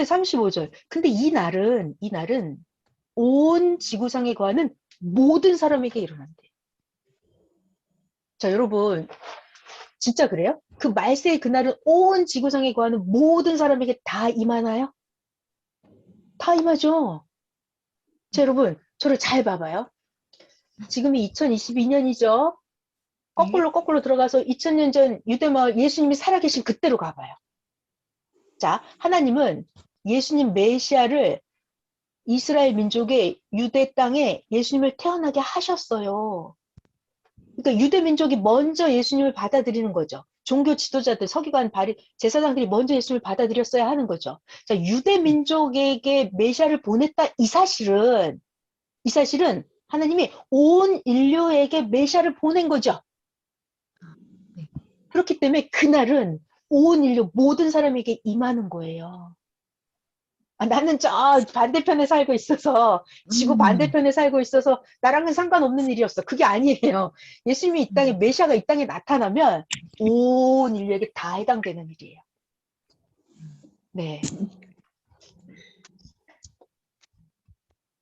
35절. 근데 이 날은 온 지구상에 거하는 모든 사람에게 일어난대. 자, 여러분, 진짜 그래요? 그 말세의 그날은 온 지구상에 거하는 모든 사람에게 다 임하나요? 다 임하죠? 자, 여러분, 저를 잘 봐봐요. 지금이 2022년이죠? 네. 거꾸로 들어가서 2000년 전 유대마을 예수님이 살아계신 그때로 가봐요. 자, 하나님은 예수님 메시아를 이스라엘 민족의 유대 땅에 예수님을 태어나게 하셨어요. 그러니까 유대 민족이 먼저 예수님을 받아들이는 거죠. 종교 지도자들, 서기관, 제사장들이 먼저 예수님을 받아들였어야 하는 거죠. 자, 유대 민족에게 메시아를 보냈다 이 사실은 하나님이 온 인류에게 메시아를 보낸 거죠. 네. 그렇기 때문에 그날은 온 인류 모든 사람에게 임하는 거예요. 나는 저 반대편에 살고 있어서, 지구 반대편에 살고 있어서 나랑은 상관없는 일이었어. 그게 아니에요. 예수님이 이 땅에, 메시아가 이 땅에 나타나면 온 인류에게 다 해당되는 일이에요. 네.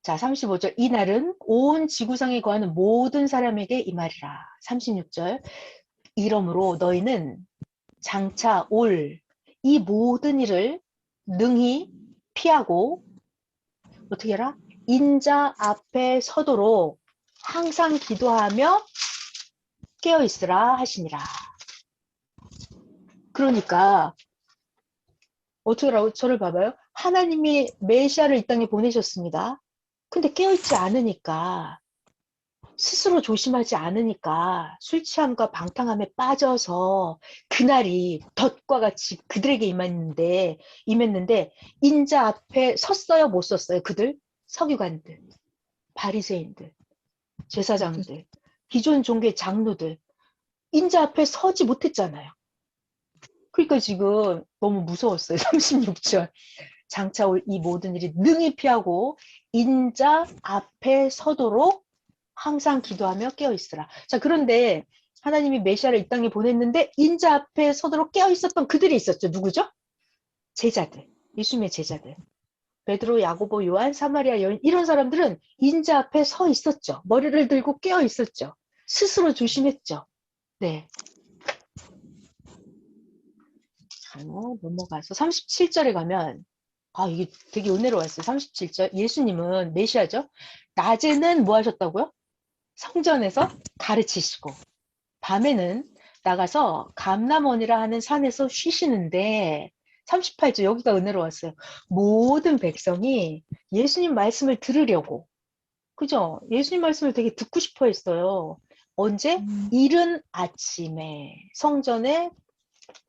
자, 35절. 이날은 온 지구상에 거하는 모든 사람에게 임하리라. 36절. 이러므로 너희는 장차 올 이 모든 일을 능히 피하고 어떻게 해라? 인자 앞에 서도록 항상 기도하며 깨어있으라 하시니라. 그러니까 어떻게 하라고? 저를 봐봐요. 하나님이 메시아를 이 땅에 보내셨습니다. 근데 깨어있지 않으니까, 스스로 조심하지 않으니까 술 취함과 방탕함에 빠져서 그날이 덫과 같이 그들에게 임했는데 인자 앞에 섰어요, 못 섰어요? 그들? 서기관들, 바리새인들, 제사장들, 기존 종교의 장로들, 인자 앞에 서지 못했잖아요. 그러니까 지금 너무 무서웠어요. 36절. 장차 올 이 모든 일이 능히 피하고 인자 앞에 서도록 항상 기도하며 깨어있으라. 자, 그런데 하나님이 메시아를 이 땅에 보냈는데 인자 앞에 서도록 깨어있었던 그들이 있었죠. 누구죠? 제자들. 예수님의 제자들. 베드로, 야고보, 요한, 사마리아 여인, 이런 사람들은 인자 앞에 서 있었죠. 머리를 들고 깨어 있었죠. 스스로 조심했죠. 네. 넘어가서 37절에 가면, 이게 되게 은혜로웠어요. 37절. 예수님은 메시아죠. 낮에는 뭐 하셨다고요? 성전에서 가르치시고, 밤에는 나가서 감람원이라 하는 산에서 쉬시는데, 38절, 여기가 은혜로웠어요. 모든 백성이 예수님 말씀을 들으려고, 그죠? 예수님 말씀을 되게 듣고 싶어 했어요. 언제? 이른 아침에 성전에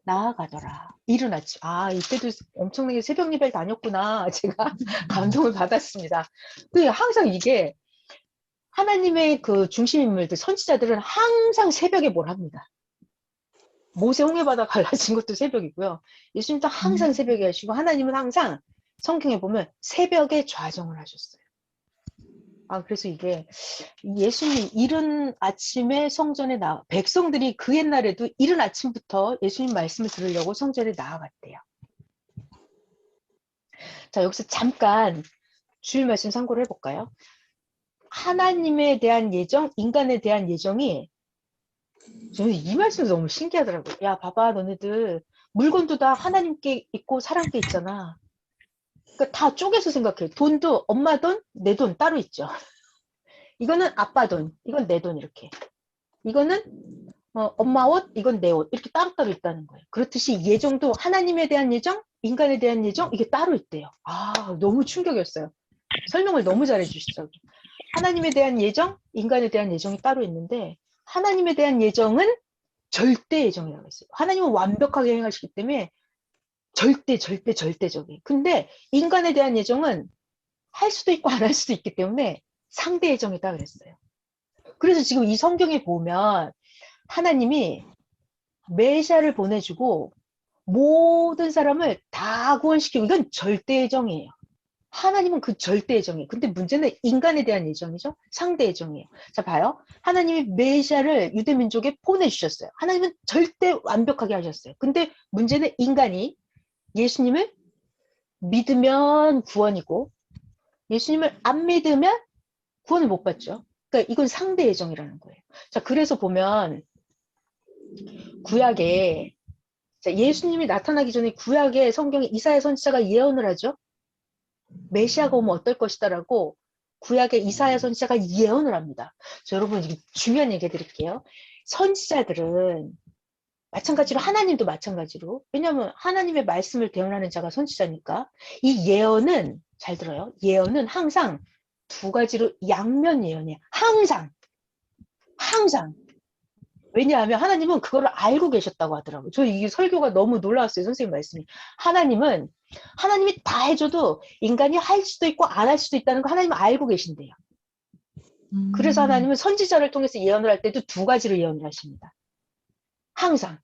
나아가더라. 이른 아침. 이때도 엄청나게 새벽 예배를 다녔구나. 제가 감동을 받았습니다. 항상 이게 하나님의 그 중심 인물들, 선지자들은 항상 새벽에 뭘 합니다. 모세 홍해바다 갈라진 것도 새벽이고요. 예수님도 항상 새벽에 하시고, 하나님은 항상 성경에 보면 새벽에 좌정을 하셨어요. 그래서 이게 예수님이 이른 아침에 성전에 백성들이 그 옛날에도 이른 아침부터 예수님 말씀을 들으려고 성전에 나아갔대요. 자, 여기서 잠깐 주일 말씀 참고를 해볼까요? 하나님에 대한 예정, 인간에 대한 예정이, 저는 이 말씀이 너무 신기하더라고요. 야, 봐봐, 너네들 물건도 다 하나님께 있고 사람께 있잖아. 그러니까 다 쪼개서 생각해. 돈도 엄마 돈, 내 돈 따로 있죠. 이거는 아빠 돈, 이건 내 돈 이렇게. 이거는 엄마 옷, 이건 내 옷. 이렇게 따로따로 있다는 거예요. 그렇듯이 예정도 하나님에 대한 예정, 인간에 대한 예정, 이게 따로 있대요. 너무 충격이었어요. 설명을 너무 잘해 주시죠. 하나님에 대한 예정, 인간에 대한 예정이 따로 있는데 하나님에 대한 예정은 절대 예정이라고 했어요. 하나님은 완벽하게 행하시기 때문에 절대적이에요. 근데 인간에 대한 예정은 할 수도 있고 안 할 수도 있기 때문에 상대 예정이다 그랬어요. 그래서 지금 이 성경에 보면 하나님이 메시아를 보내주고 모든 사람을 다 구원시키고, 이건 절대 예정이에요. 하나님은 그 절대 예정이에요. 근데 문제는 인간에 대한 예정이죠. 상대 예정이에요. 자, 봐요. 하나님이 메시아를 유대민족에 보내주셨어요. 하나님은 절대 완벽하게 하셨어요. 근데 문제는 인간이 예수님을 믿으면 구원이고 예수님을 안 믿으면 구원을 못 받죠. 그러니까 이건 상대 예정이라는 거예요. 자, 그래서 보면 구약에 자, 예수님이 나타나기 전에 구약의 성경에 이사야 선지자가 예언을 하죠. 메시아가 오면 어떨 것이다라고 구약의 이사야 선지자가 예언을 합니다. 자, 여러분 이게 중요한 얘기 해드릴게요. 선지자들은 마찬가지로 하나님도 마찬가지로 왜냐하면 하나님의 말씀을 대언하는 자가 선지자니까 이 예언은 잘 들어요. 예언은 항상 두 가지로 양면 예언이에요. 항상 왜냐하면 하나님은 그거를 알고 계셨다고 하더라고요. 저 이 설교가 너무 놀라웠어요. 선생님 말씀이. 하나님이 다 해줘도 인간이 할 수도 있고 안 할 수도 있다는 거 하나님은 알고 계신대요. 그래서 하나님은 선지자를 통해서 예언을 할 때도 두 가지로 예언을 하십니다. 항상.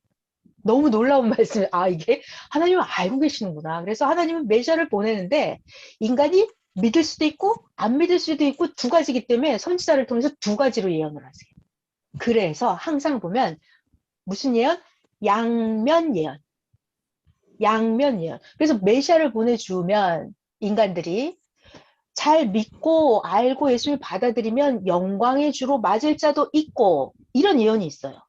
너무 놀라운 말씀. 아, 이게 하나님은 알고 계시는구나. 그래서 하나님은 메시아를 보내는데 인간이 믿을 수도 있고 안 믿을 수도 있고 두 가지이기 때문에 선지자를 통해서 두 가지로 예언을 하세요. 그래서 항상 보면 무슨 예언? 양면 예언. 양면 예언. 그래서 메시아를 보내주면 인간들이 잘 믿고 알고 예수님을 받아들이면 영광의 주로 맞을 자도 있고 이런 예언이 있어요.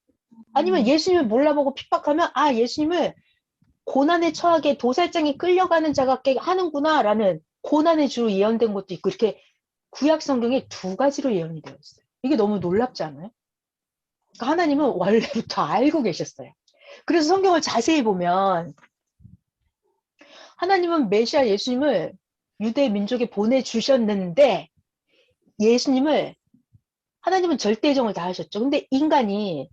아니면 예수님을 몰라보고 핍박하면 아 예수님을 고난에 처하게 도살장에 끌려가는 자 같게 하는구나 라는 고난의 주로 예언된 것도 있고 이렇게 구약 성경에 두 가지로 예언이 되어 있어요. 이게 너무 놀랍지 않아요? 그러니까 하나님은 원래부터 알고 계셨어요. 그래서 성경을 자세히 보면 하나님은 메시아 예수님을 유대 민족에 보내주셨는데 예수님을 하나님은 절대정을 다 하셨죠. 근데 인간이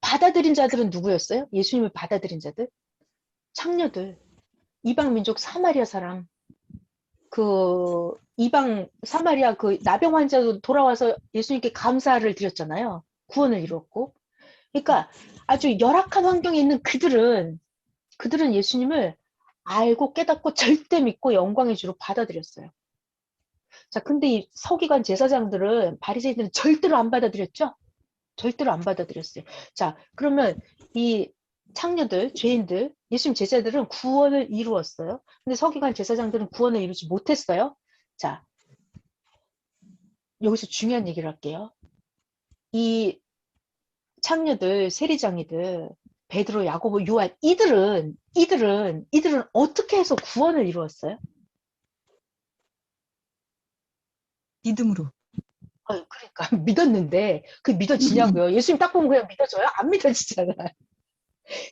받아들인 자들은 누구였어요? 예수님을 받아들인 자들? 창녀들, 이방 민족 사마리아 사람, 그 이방 사마리아 그 나병 환자도 돌아와서 예수님께 감사를 드렸잖아요. 구원을 이루었고. 그러니까 아주 열악한 환경에 있는 그들은 예수님을 알고 깨닫고 절대 믿고 영광의 주로 받아들였어요. 자, 근데 이 서기관 제사장들은 바리새인들은 절대로 안 받아들였죠? 절대로 안 받아들였어요. 자, 그러면 이 창녀들, 죄인들, 예수님 제자들은 구원을 이루었어요. 근데 서기관 제사장들은 구원을 이루지 못했어요. 자, 여기서 중요한 얘기를 할게요. 이 창녀들, 세리장이들, 베드로, 야고보, 요한 이들은 어떻게 해서 구원을 이루었어요? 믿음으로. 그러니까 믿었는데 그 믿어지냐고요. 예수님 딱 보면 그냥 믿어져요? 안 믿어지잖아요.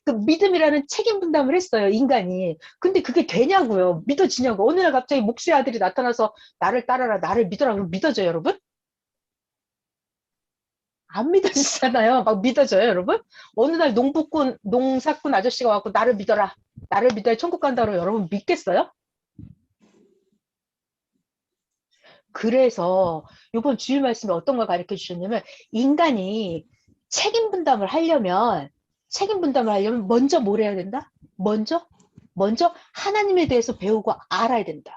그 믿음이라는 책임 분담을 했어요, 인간이. 근데 그게 되냐고요. 믿어지냐고. 어느 날 갑자기 목수의 아들이 나타나서 나를 따라라, 나를 믿어라. 그럼 믿어져요, 여러분? 안 믿어지잖아요. 막 믿어져요, 여러분? 어느 날 농사꾼 아저씨가 와서 나를 믿어라. 나를 믿어야 천국 간다고 여러분 믿겠어요? 그래서 이번 주일 말씀에 어떤 걸 가르쳐 주셨냐면 인간이 책임 분담을 하려면 먼저 뭘 해야 된다? 먼저 하나님에 대해서 배우고 알아야 된다.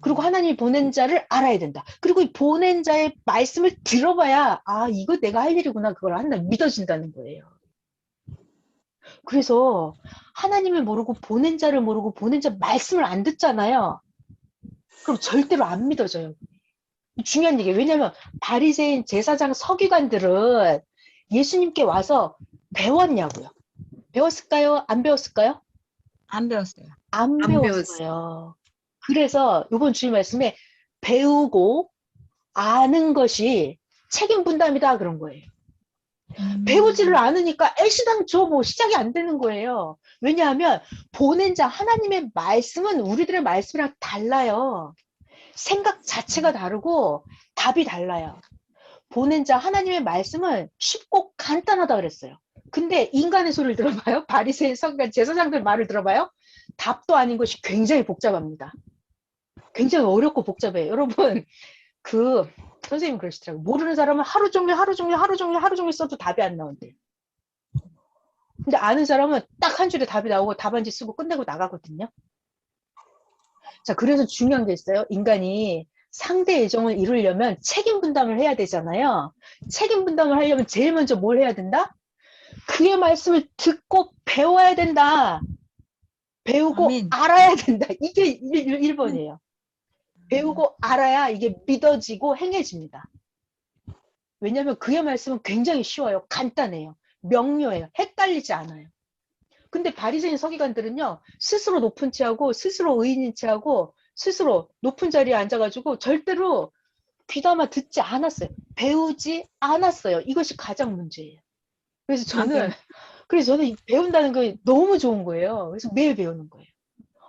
그리고 하나님이 보낸 자를 알아야 된다. 그리고 이 보낸 자의 말씀을 들어봐야 아 이거 내가 할 일이구나 그걸 한다 믿어진다는 거예요. 그래서 하나님을 모르고 보낸 자를 모르고 보낸 자 말씀을 안 듣잖아요. 그럼 절대로 안 믿어져요. 중요한 얘기예요. 왜냐하면 바리새인 제사장 서기관들은 예수님께 와서 배웠냐고요. 배웠을까요? 안 배웠을까요? 안 배웠어요. 안 배웠어요. 그래서 이번 주일 말씀에 배우고 아는 것이 책임 분담이다 그런 거예요. 배우지를 않으니까 애시당초 뭐 시작이 안 되는 거예요. 왜냐하면 보낸 자 하나님의 말씀은 우리들의 말씀이랑 달라요. 생각 자체가 다르고 답이 달라요. 보낸 자 하나님의 말씀은 쉽고 간단하다 그랬어요. 근데 인간의 소리를 들어봐요. 바리새인 서기관 제사장들 말을 들어봐요. 답도 아닌 것이 굉장히 복잡합니다. 굉장히 어렵고 복잡해요. 여러분 그 선생님 그러시더라고요. 모르는 사람은 하루 종일 써도 답이 안 나온대요. 근데 아는 사람은 딱 한 줄에 답이 나오고 답안지 쓰고 끝내고 나가거든요. 자, 그래서 중요한 게 있어요. 인간이 상대 예정을 이루려면 책임 분담을 해야 되잖아요. 책임 분담을 하려면 제일 먼저 뭘 해야 된다? 그의 말씀을 듣고 배워야 된다. 배우고 아멘. 알아야 된다. 이게 1번이에요. 배우고 알아야 이게 믿어지고 행해집니다. 왜냐하면 그의 말씀은 굉장히 쉬워요. 간단해요. 명료해요. 헷갈리지 않아요. 근데 바리새인 서기관들은요, 스스로 높은 체하고 스스로 의인인 체하고 스스로 높은 자리에 앉아가지고 절대로 귀담아 듣지 않았어요. 배우지 않았어요. 이것이 가장 문제예요. 그래서 아멘. 저는 배운다는 게 너무 좋은 거예요. 그래서 매일 배우는 거예요.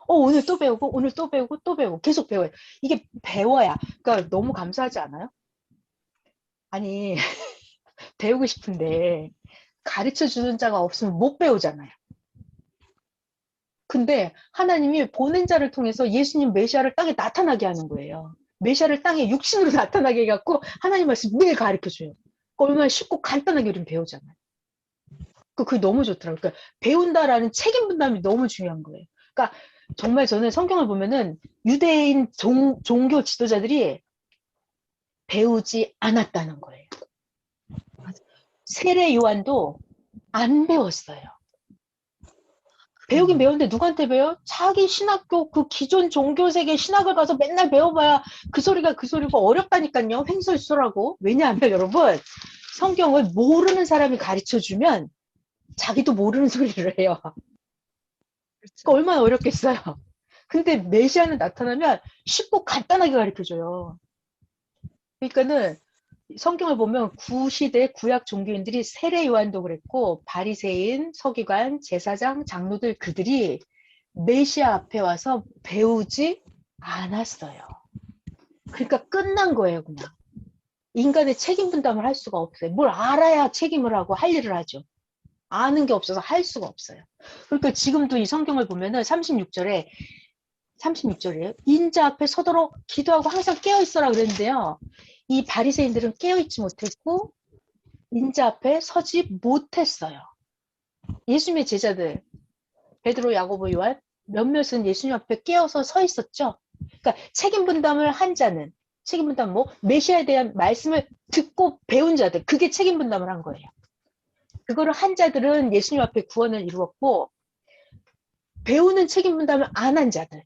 오늘 또 배우고, 오늘 또 배우고, 또 배우고, 계속 배워요. 이게 배워야, 그러니까 너무 감사하지 않아요? 아니, 배우고 싶은데 가르쳐 주는 자가 없으면 못 배우잖아요. 근데 하나님이 보낸 자를 통해서 예수님 메시아를 땅에 나타나게 하는 거예요. 메시아를 땅에 육신으로 나타나게 해갖고 하나님 말씀 매일 가르쳐줘요. 얼마나 쉽고 간단하게 우리는 배우잖아요. 그게 너무 좋더라고요. 그러니까 배운다라는 책임 분담이 너무 중요한 거예요. 그러니까 정말 저는 성경을 보면은 유대인 종교 지도자들이 배우지 않았다는 거예요. 세례 요한도 안 배웠어요. 배우긴 배우는데 누구한테 배워? 자기 신학교 그 기존 종교세계 신학을 가서 맨날 배워봐야 그 소리가 그 소리고 어렵다니까요. 횡설수설하고. 왜냐하면 여러분 성경을 모르는 사람이 가르쳐주면 자기도 모르는 소리를 해요. 그러니까 얼마나 어렵겠어요. 근데 메시아는 나타나면 쉽고 간단하게 가르쳐줘요. 그러니까는 성경을 보면 구시대 구약 종교인들이 세례 요한도 그랬고 바리새인, 서기관, 제사장, 장로들 그들이 메시아 앞에 와서 배우지 않았어요. 그러니까 끝난 거예요, 그냥. 인간의 책임 분담을 할 수가 없어요. 뭘 알아야 책임을 하고 할 일을 하죠. 아는 게 없어서 할 수가 없어요. 그러니까 지금도 이 성경을 보면은 36절이에요. 인자 앞에 서도록 기도하고 항상 깨어있어라 그랬는데요. 이 바리새인들은 깨어있지 못했고 인자 앞에 서지 못했어요. 예수님의 제자들 베드로, 야고보, 요한 몇몇은 예수님 앞에 깨어서 서 있었죠. 그러니까 책임 분담을 한 자는 책임 분담 메시아에 대한 말씀을 듣고 배운 자들 그게 책임 분담을 한 거예요. 그거를 한 자들은 예수님 앞에 구원을 이루었고 배우는 책임 분담을 안 한 자들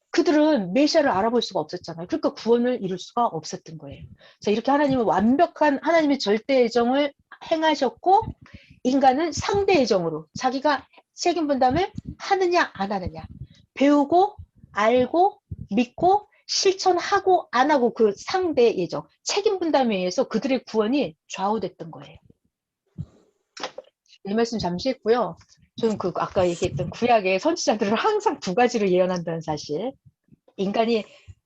그들은 메시아를 알아볼 수가 없었잖아요. 그러니까 구원을 이룰 수가 없었던 거예요. 자, 이렇게 하나님은 완벽한 하나님의 절대 예정을 행하셨고 인간은 상대 예정으로 자기가 책임 분담을 하느냐 안 하느냐 배우고 알고 믿고 실천하고 안 하고 그 상대 예정 책임 분담에 의해서 그들의 구원이 좌우됐던 거예요. 이 말씀 잠시 했고요. 저는 그 아까 얘기했던 구약의 선지자들은 항상 두 가지로 예언한다는 사실. 인간이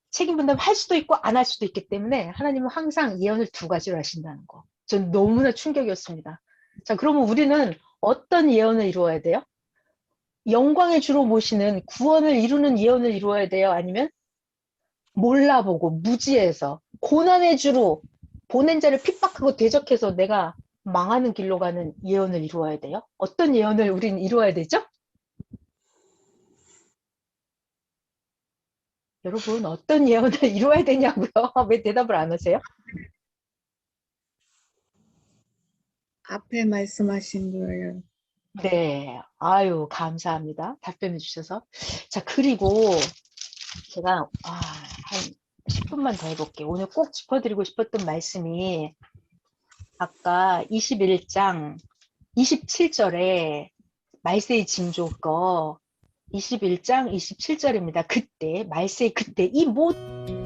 책임 분담 할 수도 있고 안 할 수도 있기 때문에 하나님은 항상 예언을 두 가지로 하신다는 거. 전 너무나 충격이었습니다. 자, 그러면 우리는 어떤 예언을 이루어야 돼요? 영광의 주로 모시는 구원을 이루는 예언을 이루어야 돼요? 아니면 몰라보고 무지해서 고난의 주로 보낸 자를 핍박하고 대적해서 내가 망하는 길로 가는 예언을 이루어야 돼요? 어떤 예언을 우리는 이루어야 되죠? 여러분 어떤 예언을 이루어야 되냐고요? 왜 대답을 안 하세요? 앞에 말씀하신 거예요. 네, 아유 감사합니다. 답변해 주셔서. 자, 그리고 제가 한 10분만 더 해볼게요. 오늘 꼭 짚어드리고 싶었던 말씀이 아까 21장 27절에 말세의 징조 거 21장 27절입니다. 그때 말세의 그때 이 모든